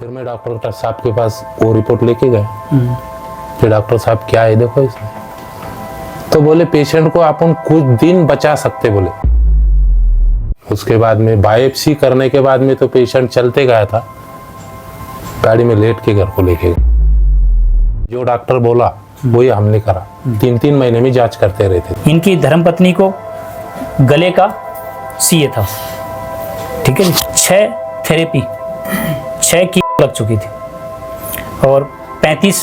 फिर मैं डॉक्टर साहब के पास वो रिपोर्ट लेके गए। फिर डॉक्टर साहब क्या है देखो इसमें, तो बोले पेशेंट को अपन कुछ दिन बचा सकते बोले। उसके बाद में बायोप्सी करने के बाद में तो पेशेंट चलते गया था, गाड़ी में लेट के घर को लेके गए। जो डॉक्टर बोला वही हमने करा। 3-3 महीने में जांच करते रहते थे। इनकी धर्मपत्नी को गले का सीए था, ठीक है। 6 थेरेपी 6 की लग चुकी थी और 35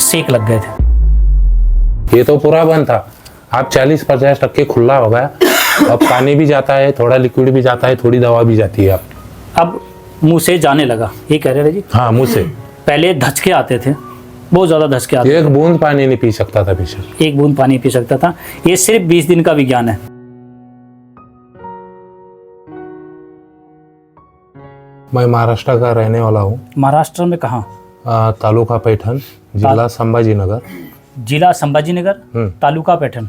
सेक लग गए थे। ये तो पूरा बंद था, आप 40-50% खुला हो गया। अब पानी भी जाता है, थोड़ा लिक्विड भी जाता है, थोड़ी दवा भी जाती है। अब मुंह से जाने लगा, ये कह रहे थे जी। हाँ, मुंह से पहले धचके आते थे, बहुत ज्यादा धचके आते थे। एक बूंद पानी नहीं पी सकता था पेशेंट, एक बूंद पानी पी सकता था। ये सिर्फ 20 दिन का विज्ञान है। मैं महाराष्ट्र का रहने वाला हूँ। महाराष्ट्र में कहाँ? तालुका पैठण, जिला संभाजीनगर। जिला संभाजीनगर, तालुका पैठण,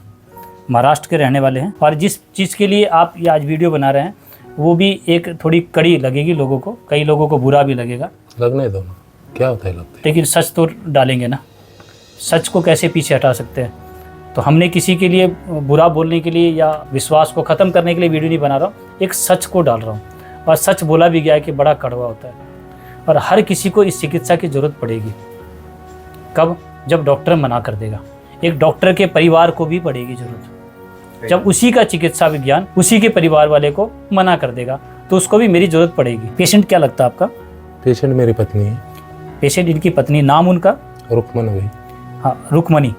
महाराष्ट्र के रहने वाले हैं। और जिस चीज़ के लिए आप ये आज वीडियो बना रहे हैं वो भी एक थोड़ी कड़ी लगेगी लोगों को, कई लोगों को बुरा भी लगेगा। लगने दो ना, क्या होता है लगता है। लेकिन सच तो डालेंगे ना, सच को कैसे पीछे हटा सकते हैं। तो हमने किसी के लिए बुरा बोलने के लिए या विश्वास को ख़त्म करने के लिए वीडियो नहीं बना रहा हूँ, एक सच को डाल रहा हूँ। और सच बोला भी गया है कि बड़ा कड़वा होता है और हर किसी को इस चिकित्सा की ज़रूरत पड़ेगी। कब? जब डॉक्टर मना कर देगा। एक डॉक्टर के परिवार को भी पड़ेगी ज़रूरत। जब उसी का चिकित्सा विज्ञान उसी के परिवार वाले को मना कर देगा तो उसको भी मेरी ज़रूरत पड़ेगी। पेशेंट क्या लगता है आपका? पेशेंट मेरी पत्नी है। पेशेंट इनकी पत्नी, नाम उनका? रुक्मणी। हाँ, रुक्मणी,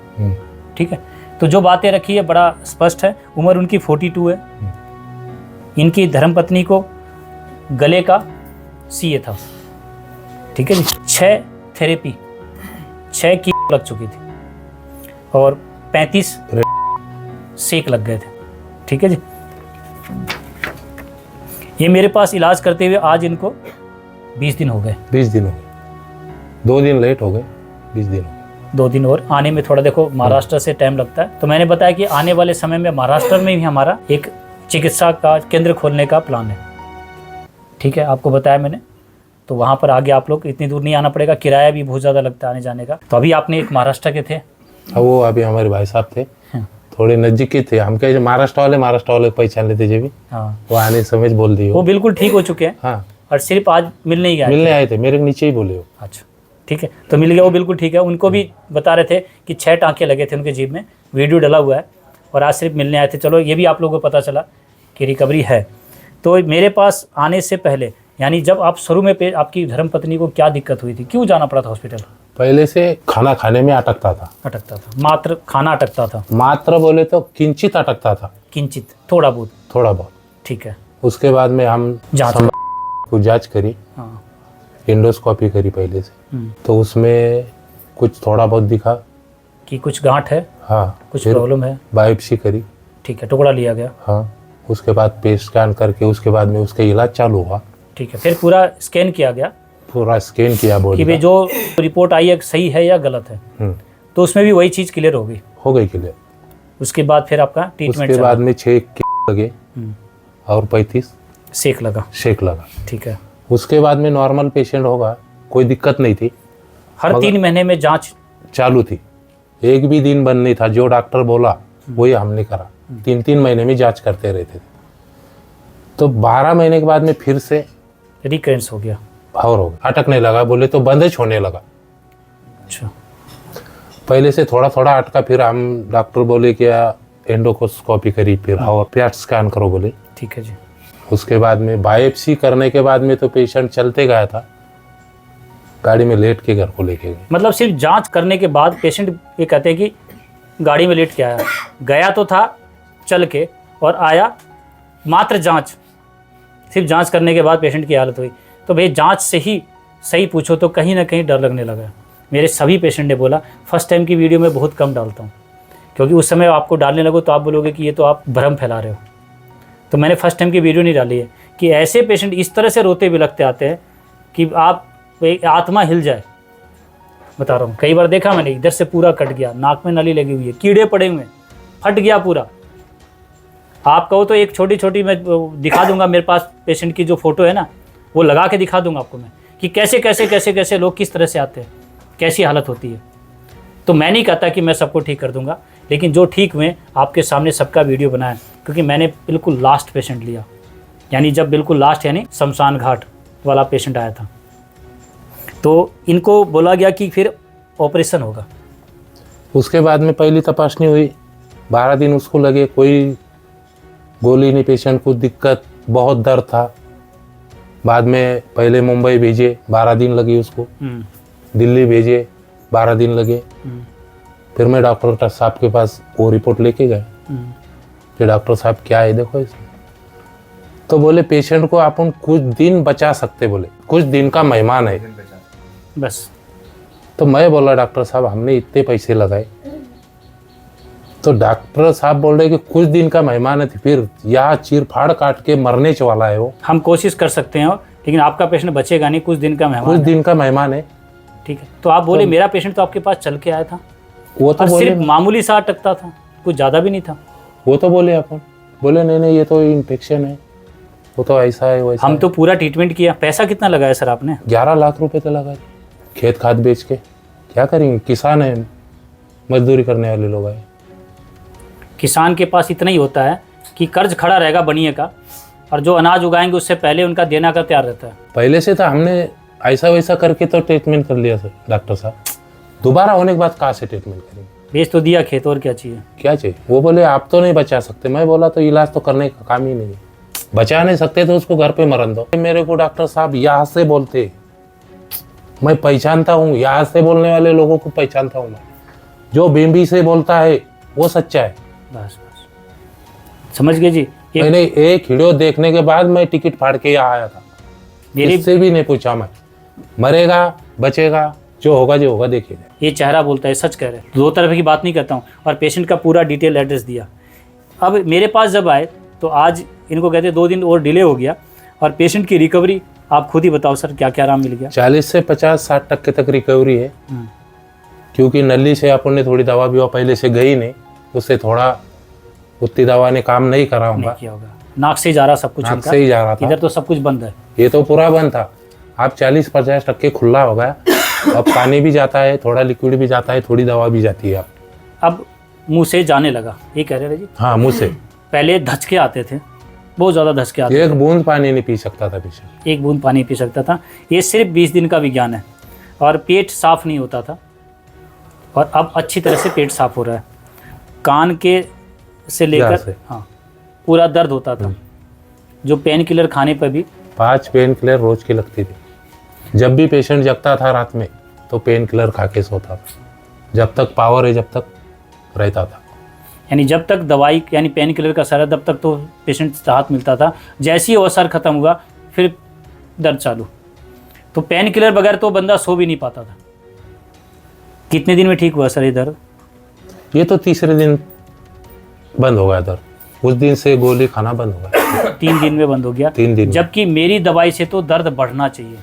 ठीक है। तो जो बातें रखी है बड़ा स्पष्ट है। उम्र उनकी 42 है। इनकी धर्मपत्नी को गले का सीए था, ठीक है जी। 6 थेरेपी 6 की लग चुकी थी और 35 सेक लग गए थे, ठीक है जी। ये मेरे पास इलाज करते हुए आज इनको 20 दिन हो गए। 20 दिन हो गए, 2 दिन लेट हो गए, 20 दिन हो गए। 2 दिन और आने में थोड़ा देखो महाराष्ट्र से टाइम लगता है। तो मैंने बताया कि आने वाले समय में महाराष्ट्र में भी हमारा एक चिकित्सा का केंद्र खोलने का प्लान है, ठीक है। आपको बताया मैंने। तो वहाँ पर आगे आप लोग इतनी दूर नहीं आना पड़ेगा, किराया भी बहुत ज़्यादा लगता है आने जाने का। तो अभी आपने एक महाराष्ट्र के थे, वो अभी हमारे भाई साहब थे, थोड़े नजदीकी थे। हम कहे महाराष्ट्र वाले पहचान लेते जी भी। हाँ, वो आने समझ बोल दिए, वो बिल्कुल ठीक हो चुके हैं। हाँ, और सिर्फ आज मिलने ही मिलने आए थे, मेरे नीचे ही बोले हो। अच्छा, ठीक है। तो मिल गया, वो बिल्कुल ठीक है। उनको भी बता रहे थे कि 6 टाँके लगे थे उनके जीभ में, वीडियो डला हुआ है। और आज सिर्फ मिलने आए थे। चलो, ये भी आप लोगों को पता चला कि रिकवरी है। तो मेरे पास आने से पहले, यानी जब आप शुरू में आपकी धर्मपत्नी को क्या दिक्कत हुई थी, क्यों जाना पड़ा था हॉस्पिटल? पहले से खाना खाने में अटकता था। मात्र खाना अटकता था? मात्र बोले तो किंचित अटकता था। किंचित, थोड़ा बहुत, ठीक है। उसके बाद में हम जांच करी। हाँ, एंडोस्कोपी करी पहले से। तो उसमें कुछ थोड़ा बहुत दिखा कि कुछ गांठ है। हाँ, कुछ प्रॉब्लम है। बायोप्सी करी, ठीक है, टुकड़ा लिया गया। हाँ, उसके बाद पेट स्कैन करके उसके बाद में उसका इलाज चालू हुआ, ठीक है। फिर पूरा स्कैन किया गया, पूरा स्कैन किया बॉडी कि भाई जो रिपोर्ट आई है सही है या गलत है। तो उसमें भी वही चीज़ क्लियर हो गई क्लियर। उसके बाद फिर आपका ट्रीटमेंट, उसके बाद में 6 लगे और 35 सेक लगा, ठीक है। उसके बाद में नॉर्मल पेशेंट होगा, कोई दिक्कत नहीं थी। हर 3 महीने में जांच चालू थी, एक भी दिन बंद नहीं था। जो डॉक्टर बोला वही हमने करा। 3-3 महीने में जांच करते रहते थे। तो 12 महीने के बाद में फिर से रिकरेंस हो गया और हो गया, अटकने लगा, बोले तो बंदिश होने लगा। अच्छा, पहले से थोड़ा थोड़ा अटका, फिर हम डॉक्टर बोले कि एंडोस्कोपी करी, फिर और पेट स्कैन करो बोले, ठीक है जी। उसके बाद में बायोप्सी करने के बाद में तो पेशेंट चलते गया था, गाड़ी में लेट के घर को लेके गए। मतलब सिर्फ जांच करने के बाद पेशेंट ये कहते हैं कि गाड़ी में लेट के आया, गया तो था चल के और आया मात्र जांच। सिर्फ जांच करने के बाद पेशेंट की हालत हुई। तो भाई जांच से ही सही पूछो तो कहीं ना कहीं डर लगने लगा। मेरे सभी पेशेंट ने बोला, फर्स्ट टाइम की वीडियो में बहुत कम डालता हूँ, क्योंकि उस समय आपको डालने लगो तो आप बोलोगे कि ये तो आप भ्रम फैला रहे हो। तो मैंने फर्स्ट टाइम की वीडियो नहीं डाली है कि ऐसे पेशेंट इस तरह से रोते बिलखते आते हैं कि आप आत्मा हिल जाए। बता रहा हूँ, कई बार देखा मैंने, इधर से पूरा कट गया, नाक में नली लगी हुई है, कीड़े पड़े हुए, फट गया पूरा। आप कहो तो एक छोटी छोटी मैं दिखा दूंगा, मेरे पास पेशेंट की जो फोटो है ना वो लगा के दिखा दूंगा आपको मैं, कि कैसे कैसे कैसे कैसे लोग किस तरह से आते हैं, कैसी हालत होती है। तो मैं नहीं कहता कि मैं सबको ठीक कर दूंगा, लेकिन जो ठीक हुए आपके सामने सबका वीडियो बनाया, क्योंकि मैंने बिल्कुल लास्ट पेशेंट लिया, यानी जब बिल्कुल लास्ट यानी शमशान घाट वाला पेशेंट आया था। तो इनको बोला गया कि फिर ऑपरेशन होगा। उसके बाद में पहली तपाशनी हुई, 12 दिन उसको लगे, कोई गोली नहीं, पेशेंट को दिक्कत, बहुत दर्द था। बाद में पहले मुंबई भेजे, 12 दिन लगी उसको, दिल्ली भेजे, 12 दिन लगे। फिर मैं डॉक्टर साहब के पास वो रिपोर्ट लेके गए। फिर डॉक्टर साहब क्या है देखो इसमें, तो बोले पेशेंट को अपन कुछ दिन बचा सकते, बोले कुछ दिन का मेहमान है बस। तो मैं बोला डॉक्टर साहब हमने इतने पैसे लगाए, तो डॉक्टर साहब बोल रहे कि कुछ दिन का मेहमान है, फिर यहाँ चीर फाड़ काट के मरने वाला है वो। हम कोशिश कर सकते हैं, लेकिन आपका पेशेंट बचेगा नहीं, कुछ दिन का मेहमान कुछ है। दिन का मेहमान है। ठीक है, तो आप बोले मेरा पेशेंट तो आपके पास चल के आया था, वो तो और बोले, सिर्फ मामूली सा अटकता था, कुछ ज़्यादा भी नहीं था। वो तो बोले अपन, बोले नहीं ये तो इन्फेक्शन है, वो तो ऐसा है वैसा हम है। तो पूरा ट्रीटमेंट किया। पैसा कितना लगाया सर आपने? 11 लाख रुपए तो लगा दिए, खेत खाद बेच के। क्या करेंगे, किसान है, मजदूरी करने वाले लोग हैं। किसान के पास इतना ही होता है कि कर्ज खड़ा रहेगा बनिए का, और जो अनाज उगाएंगे उससे पहले उनका देना का तैयार रहता है। पहले से तो हमने ऐसा वैसा करके तो ट्रीटमेंट कर लिया सर डॉक्टर साहब, दोबारा होने के बाद कहाँ से ट्रीटमेंट करेंगे। बेच तो दिया खेत, और क्या चाहिए? क्या चाहिए? वो बोले आप तो नहीं बचा सकते। मैं बोला तो इलाज तो करने का काम ही नहीं है, बचा नहीं सकते तो उसको घर पे मरन दो। मेरे को डॉक्टर साहब यहाँ से बोलते, मैं पहचानता हूँ, यहाँ से बोलने वाले लोगों को पहचानता हूँ मैं। जो बेम्बी से बोलता है वो सच्चा है। बस समझ गए जी। मैंने एक वीडियो देखने के बाद मैं टिकट फाड़ के यहाँ आया था, मेरी इससे भी नहीं पूछा मैं, मरेगा बचेगा जो होगा देखिएगा। ये चेहरा बोलता है, सच कह रहे हैं, दो तरफ की बात नहीं करता हूँ। और पेशेंट का पूरा डिटेल एड्रेस दिया। अब मेरे पास जब आए तो आज इनको कहते 2 दिन और डिले हो गया, और पेशेंट की रिकवरी आप खुद ही बताओ सर, क्या क्या आराम मिल गया? 40 से 50-60% तक रिकवरी है, क्योंकि नली से अपन ने थोड़ी दवा भी पहले से गई नहीं, उससे थोड़ा उतनी दवा ने काम नहीं करा होगा। नहीं किया होगा, नाक से ही जा रहा सब कुछ, नाक इनका। से ही जा रहा था, इधर तो सब कुछ बंद है। ये तो पूरा बंद था। आप 40-50% खुला हो गया, अब पानी भी जाता है, थोड़ा लिक्विड भी जाता है, थोड़ी दवा भी जाती है। अब मुंह से जाने लगा, ये कह रहे हैं जी? हाँ, मुँह से। पहले धचके आते थे, बहुत ज़्यादा धचके आते एक बूंद पानी नहीं पी सकता था पेशेंट, थे, एक बूंद पानी पी सकता था। ये सिर्फ 20 दिन का विज्ञान है। और पेट साफ नहीं होता था, और अब अच्छी तरह से पेट साफ हो रहा है। कान के से यहाँ से। लेकर हाँ, पूरा दर्द होता था, जो पेन किलर खाने पर भी 5 पेन किलर रोज की लगती थी। जब भी पेशेंट जगता था रात में तो पेन किलर खा के सोता था, जब तक पावर है जब तक रहता था। यानी जब तक दवाई यानी पेन किलर का असर है तब तक तो पेशेंट राहत मिलता था। जैसे ही वो असर खत्म हुआ फिर दर्द चालू। तो पेन किलर बगैर तो बंदा सो भी नहीं पाता था। कितने दिन में ठीक हुआ सर ये दर्द? ये तो तीसरे दिन बंद हो गया दर्द, उस दिन से गोली खाना बंद हो गया। 3 दिन में बंद हो गया। 3 दिन। जबकि मेरी दवाई से तो दर्द बढ़ना चाहिए।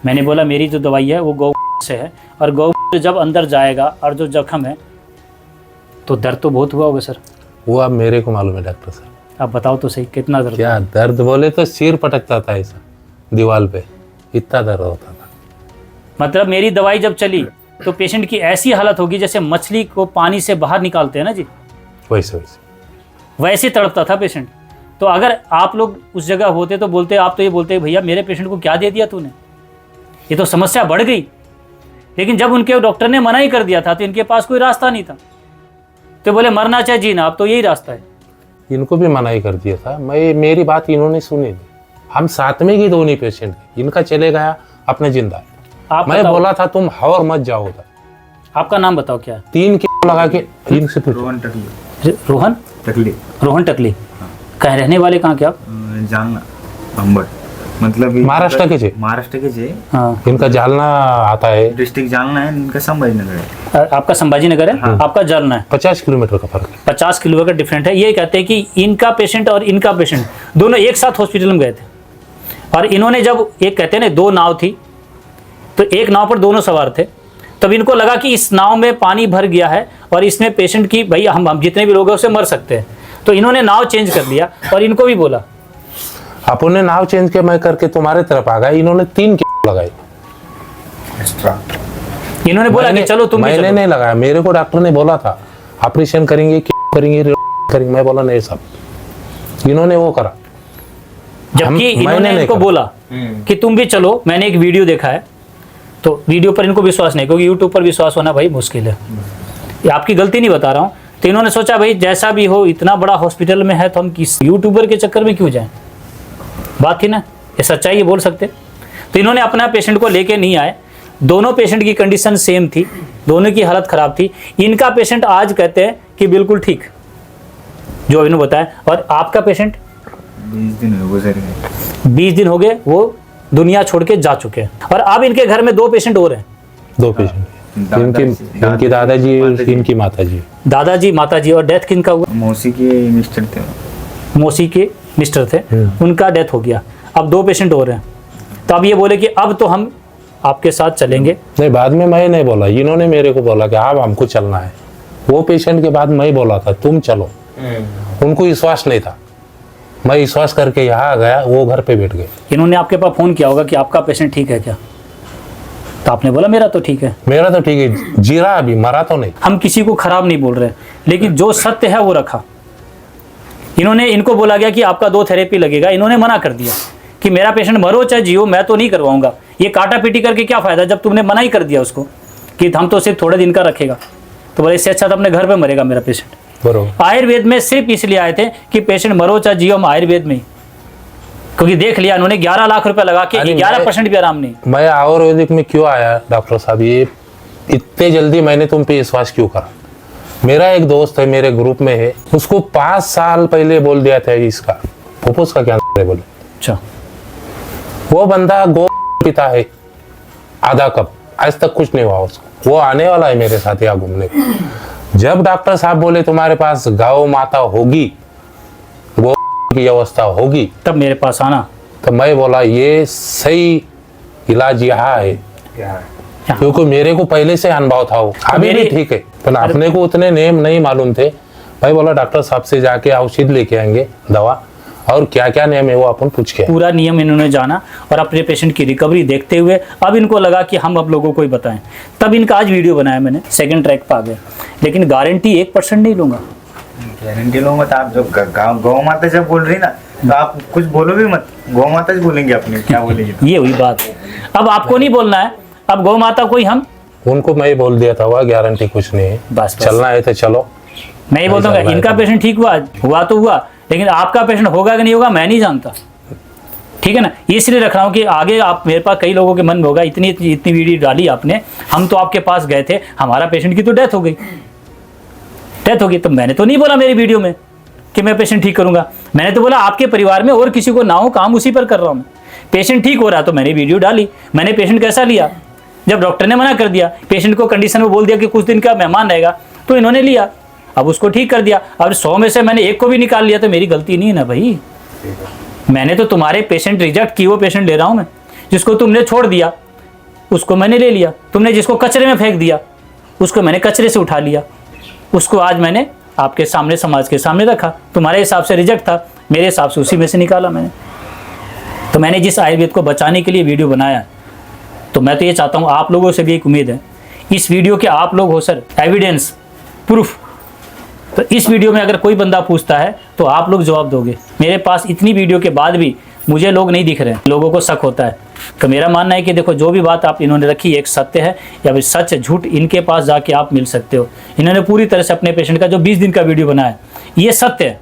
मैंने बोला मेरी जो दवाई है वो गौ से है, और गौ जब अंदर जाएगा और जो जख्म है तो दर्द तो बहुत हुआ होगा सर। वो अब मेरे को मालूम है डॉक्टर साहब। आप बताओ तो सही, कितना दर्द? क्या दर्द बोले तो सिर पटकता था ऐसा दीवार पे, इतना दर्द होता था। मतलब मेरी दवाई जब चली तो पेशेंट की ऐसी हालत होगी जैसे मछली को पानी से बाहर निकालते हैं ना जी, वैसे वैसे तड़पता था पेशेंट। तो अगर आप लोग उस जगह होते तो बोलते, आप तो ये बोलते भैया मेरे पेशेंट को क्या दे दिया तूने, ये तो समस्या बढ़ गई। लेकिन जब उनके डॉक्टर ने मना ही कर दिया था तो इनके पास कोई रास्ता नहीं था। तो बोले मरना चाहे जीना, अब तो यही रास्ता है। इनको भी मना ही कर दिया था। मेरी बात इन्होंने सुनी नहीं। हम साथ में ही दोनों पेशेंट थे, इनका चले गया अपने जिंदा। आप मैं बताओ, बोला था तुम और मत जाओ उधर। आपका नाम बताओ क्या है? 3 किलो लगा के इनसे पूछो। रोहन टकली। रोहन टकली। रोहन टकली। कहाँ रहने वाले, कहाँ क्या? जालना अंबड, मतलब महाराष्ट्र के थे। महाराष्ट्र के थे। हाँ, इनका जालना आता है, डिस्ट्रिक्ट जालना है, इनका संभाजीनगर है। आपका संभाजी नगर है, आपका जालना है। 50 किलोमीटर का फर्क है। 50 किलो का डिफरेंट है। ये कहते हैं कि इनका पेशेंट और इनका पेशेंट दोनों एक साथ हॉस्पिटल में गए थे, और इन्होंने जब एक कहते हैं ना 2 नाव थी, तो एक नाव पर दोनों सवार थे। तब इनको लगा कि इस नाव में पानी भर गया है और इसमें पेशेंट की भाई हम जितने भी लोग हैं उससे मर सकते हैं। तो इन्होंने नाव चेंज कर लिया और इनको भी बोला। अपन ने नाव चेंज किया, मैं करके तुम्हारे तरफ आ गया। इन्होंने 3 किलो लगाई। एक्स्ट्रा इन्होंने बोला कि चलो तुम भी मैंने चलो। नहीं लगाया, मेरे को डॉक्टर ने बोला था ऑपरेशन करेंगे, करेंगे, करेंगे। मैं बोला नहीं साहब, इन्होंने वो करा। जबकि मैंने इन्होंने नहीं इनको करा। बोला कि तुम भी चलो। मैंने एक वीडियो देखा है, तो वीडियो पर इनको विश्वास नहीं, क्योंकि यूट्यूब पर विश्वास होना भाई मुश्किल है। ये आपकी गलती नहीं बता रहा हूँ। तो इन्होंने सोचा भाई जैसा भी हो, इतना बड़ा हॉस्पिटल में है तो हम किस यूट्यूबर के चक्कर में क्यों जाएं। बात थी ना, ये सच्चाई ये बोल सकते। तो इन्होंने अपना पेशेंट को लेके नहीं आए। दोनों पेशेंट की कंडीशन सेम थी, दोनों की हालत खराब थी। इनका पेशेंट आज कहते हैं कि बिल्कुल ठीक, जो इन्होंने बताया। और आपका पेशेंट 20 दिन हो गुजर गए। 20 दिन हो गए, वो दुनिया छोड़ के जा चुके हैं। और अब इनके घर में 2 पेशेंट और हैं। 2 पेशेंट, इनकी दादाजी, इनकी माताजी। दादाजी, माताजी। और डेथ किनका हुआ? मौसी के मिस्टर थे। मौसी के मिस्टर थे, उनका डेथ हो गया। अब 2 पेशेंट और हैं। तो अब ये बोले कि अब तो हम आपके साथ चलेंगे। नहीं, बाद में मैं नहीं बोला, इन्होंने मेरे को बोला कि आप हमको चलना है। वो पेशेंट के बाद मैं बोला था तुम चलो। उनको विश्वास नहीं था, मैं विश्वास करके यहाँ आ गया, वो घर पे बैठ गए। इन्होंने आपके पास फ़ोन किया होगा कि आपका पेशेंट ठीक है क्या? तो आपने बोला मेरा तो ठीक है। मेरा तो ठीक है, जी रहा, अभी मरा तो नहीं। हम किसी को खराब नहीं बोल रहे, लेकिन जो सत्य है वो रखा। इनको बोला गया कि आपका 2 थेरेपी लगेगा। इन्होंने मना कर दिया कि मेरा पेशेंट मरो चाहे जियो, मैं तो नहीं करवाऊंगा। ये काटा पीटी करके क्या फ़ायदा, जब तुमने मना ही कर दिया उसको कि हम तो सिर्फ थोड़े दिन का रखेगा। तो बोले इससे अच्छा तो अपने घर पे मरेगा मेरा पेशेंट। बरोबर। आयुर्वेद में सिर्फ इसलिए आए थे कि पेशेंट मरो चाहे जियो, हम आयुर्वेद में ही, क्योंकि देख लिया उन्होंने 11 लाख रुपए लगा के 11% भी आराम नहीं। मैं आयुर्वेदिक में क्यों आया डॉक्टर साहब, ये इतने जल्दी मैंने तुम पे विश्वास क्यों करा? मेरा एक दोस्त है, मेरे ग्रुप में है, उसको 5 साल पहले बोल दिया था इसका फुफ्फुस का कैंसर है बोले। अच्छा, वो बंदा गो पीता है आधा कप, आज तक कुछ नहीं हुआ उसको। वो आने वाला है मेरे साथ यहाँ घूमने। जब डॉक्टर साहब बोले तुम्हारे पास गौ माता होगी, गो की व्यवस्था होगी, तब मेरे पास आना। तो मैं बोला ये सही इलाज यहाँ है, क्योंकि मेरे को पहले से अनुभव था। वो अभी भी ठीक है, पर अपने को उतने नेम नहीं मालूम थे। भाई बोला डॉक्टर साहब से जाके औषध लेके आएंगे, दवा, और क्या क्या नियम है वो अपन पूछ के। पूरा नियम इन्होंने जाना और अपने पेशेंट की रिकवरी देखते हुए अब इनको लगा कि हम अब लोगों को ही बताएं। तब इनका आज वीडियो बनाया मैंने, 2nd ट्रैक पर आ गए। लेकिन गारंटी 1% नहीं लूंगा। गारंटी लो मत। आप जब गौ माता जब बोल रही ना, तो आप कुछ बोलो भी मत, गौ माता जी बोलेंगे अपने, क्या बोलेंगे। ये हुई बात। अब आपको नहीं बोलना है, अब गौ माता को ही हम, उनको मैं बोल दिया था वह गारंटी कुछ नहीं है, बस। चलना है तो चलो। मैं ये बोलता हूँ इनका पेशेंट ठीक हुआ तो हुआ, लेकिन आपका पेशेंट होगा कि नहीं होगा मैं नहीं जानता। ठीक है ना, इसलिए रख रहा हूँ कि आगे आप, मेरे पास कई लोगों के मन में होगा इतनी वीडियो डाली आपने, हम तो आपके पास गए थे, हमारा पेशेंट की तो डेथ हो गई। तो मैंने तो नहीं बोला मेरी वीडियो में कि मैं पेशेंट ठीक करूंगा। मैंने तो बोला आपके परिवार में और किसी को ना हो, काम उसी पर कर रहा हूँ मैं। पेशेंट ठीक हो रहा तो मैंने वीडियो डाली। मैंने पेशेंट कैसा लिया, जब डॉक्टर ने मना कर दिया, पेशेंट को कंडीशन में बोल दिया कि कुछ दिन का मेहमान रहेगा, तो इन्होंने लिया, अब उसको ठीक कर दिया। अब 100 में से मैंने 1 को भी निकाल लिया तो मेरी गलती नहीं है ना भाई। मैंने तो तुम्हारे पेशेंट रिजेक्ट की, वो पेशेंट ले रहा हूँ मैं। जिसको तुमने छोड़ दिया उसको मैंने ले लिया, तुमने जिसको कचरे में फेंक दिया उसको मैंने कचरे से उठा लिया, उसको आज मैंने आपके सामने, समाज के सामने रखा। तुम्हारे हिसाब से रिजेक्ट था, मेरे हिसाब से उसी में से निकाला मैंने। तो मैंने जिस आयुर्वेद को बचाने के लिए वीडियो बनाया, तो मैं तो ये चाहता हूँ, आप लोगों से भी एक उम्मीद है, इस वीडियो के आप लोग हो सर एविडेंस, प्रूफ। तो इस वीडियो में अगर कोई बंदा पूछता है तो आप लोग जवाब दोगे। मेरे पास इतनी वीडियो के बाद भी मुझे लोग नहीं दिख रहे हैं, लोगों को शक होता है। तो मेरा मानना है कि देखो, जो भी बात आप इन्होंने रखी एक सत्य है या फिर सच झूठ, इनके पास जाके आप मिल सकते हो। इन्होंने पूरी तरह से अपने पेशेंट का जो 20 दिन का वीडियो बनाया ये सत्य है।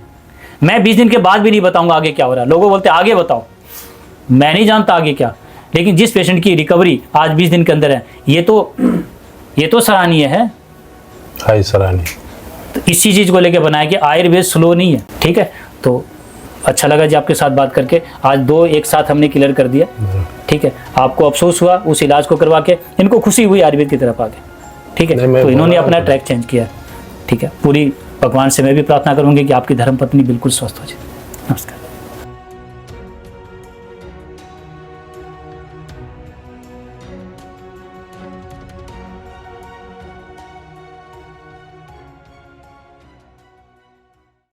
मैं 20 दिन के बाद भी नहीं बताऊंगा आगे क्या हो रहा है। लोगों बोलते आगे बताओ, मैं नहीं जानता आगे क्या, लेकिन जिस पेशेंट की रिकवरी आज 20 दिन के अंदर है, ये तो सराहनीय है। हाय सराहनीय। तो इसी चीज़ को लेके बनाया कि आयुर्वेद स्लो नहीं है। ठीक है, तो अच्छा लगा जी आपके साथ बात करके। आज 2 एक साथ हमने क्लियर कर दिया। ठीक है, आपको अफसोस हुआ उस इलाज को करवा के, इनको खुशी हुई आयुर्वेद की तरफ आके। ठीक है, तो इन्होंने अपना ट्रैक चेंज किया। ठीक है, पूरी भगवान से मैं भी प्रार्थना करूंगी कि आपकी धर्मपत्नी बिल्कुल स्वस्थ हो जाए। नमस्कार।